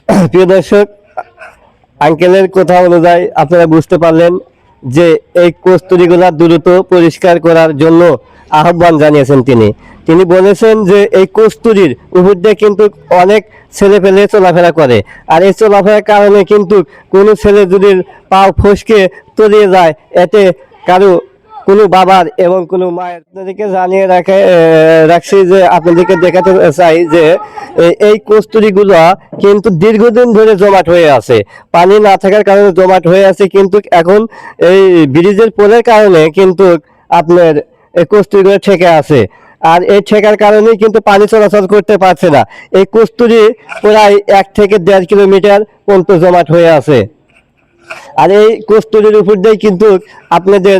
প্রিয় দর্শক, আঙ্কেলের কথা অনুযায়ী আপনারা বুঝতে পারলেন যে এই কস্তুরীগুলা দ্রুত পরিষ্কার করার জন্য আহ্বান জানিয়েছেন তিনি বলেছেন যে এই কস্তুরীর উপর দিয়ে কিন্তু অনেক ছেলে পেলে চলাফেরা করে, আর এই চলাফেরার কারণে কিন্তু কোনো ছেলে যদি পা ফসকে তলিয়ে যায়, এতে কারো কোনো বাবার এবং কোনো মায়ের। আপনাদেরকে জানিয়ে রাখছি যে আপনাদেরকে দেখাতে চাই যে এই কস্তুরীগুলো কিন্তু দীর্ঘদিন ধরে জমাট হয়ে আছে, পানি না থাকার কারণে জমাট হয়ে আছে, কিন্তু এখন এই ব্রিজের পোলের কারণে কিন্তু আপনার এই কস্তুরীগুলো ঠেকে আছে। আর এই ঠেকার কারণেই কিন্তু পানি চলাচল করতে পারছে না। এই কস্তুরী প্রায় 1 থেকে 1.5 কিলোমিটার পর্যন্ত জমাট হয়ে আছে। আর এই কস্তুরীর উপর দিয়ে কিন্তু আপনাদের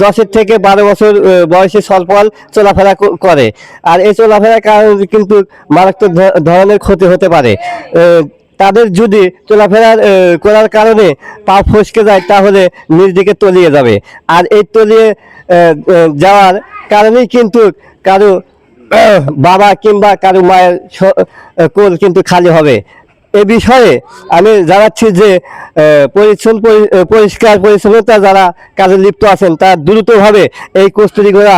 10 থেকে 12 বছর বয়সী সলপল চলাফেরা করে, আর এই চলাফেরার কারণে কিন্তু মারাত্মক ধরনের ক্ষতি হতে পারে। তাদের যদি চলাফেরা করার কারণে পা ফসকে যায়, তাহলে নিজ দিকে তলিয়ে যাবে, আর এই তলিয়ে যাওয়ার কারণেই কিন্তু কারো বাবা কিংবা কারো মায়ের কোল কিন্তু খালি হবে। এ বিষয়ে আমি জানাচ্ছি যে পরিষ্কার পরিচ্ছন্নতা যারা কাজে লিপ্ত আছেন, তারা দ্রুতভাবে এই কস্তুরীগুলা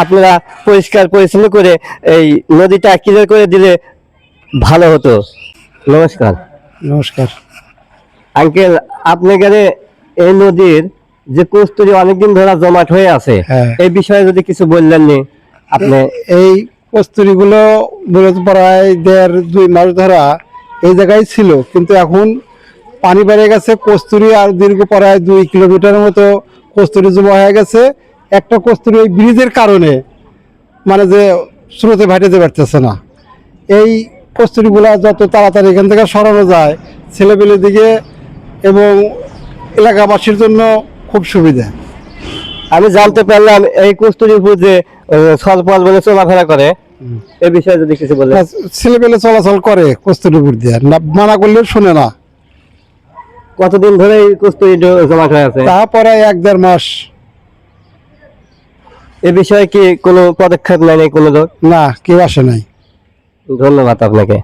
আপনারা পরিষ্কার পরিচ্ছন্ন করে এই নদীটা ক্লিয়ার করে দিলে ভালো হতো। নমস্কার। নমস্কার আঙ্কেল, আপনাদের এই নদীর যে কস্তুরী অনেকদিন ধরে জমাট হয়ে আছে, এই বিষয়ে যদি কিছু বললেন নি আপনি। এই কস্তুরীগুলো মূলত প্রায় 1.5-2 মাস ধরা এই জায়গায় ছিল, কিন্তু এখন পানি বেড়ে গেছে, কস্তুরী আর দীর্ঘ প্রায় 2 কিলোমিটারের মতো কস্তুরী জমা হয়ে গেছে। একটা কস্তুরী এই ব্রিজের কারণে মানে যে স্রোতে ভাইটাতে পারতেছে না। এই কস্তুরীগুলা যত তাড়াতাড়ি এখান থেকে সরানো যায় ছেলেপেলের দিকে এবং এলাকাবাসীর জন্য খুব সুবিধা। আমি জানতে পারলাম এই কস্তুরীর উপর যে সলপল বলে চলাফেরা করে, এই বিষয়ে যদি কিছু বলেন। ছেলেপেলে চলাচল করে কস্তুরীর উপর দিয়ে, মানা করলেও শুনে না। কতদিন ধরে এই কস্তুরী জমাট হয়ে আছে? তারপরে 1-1.5 মাস। এ বিষয়ে কি কোনো পদক্ষেপ নেয়নি কোনো লোক? না, কেউ আসে নাই। ধন্যবাদ আপনাকে।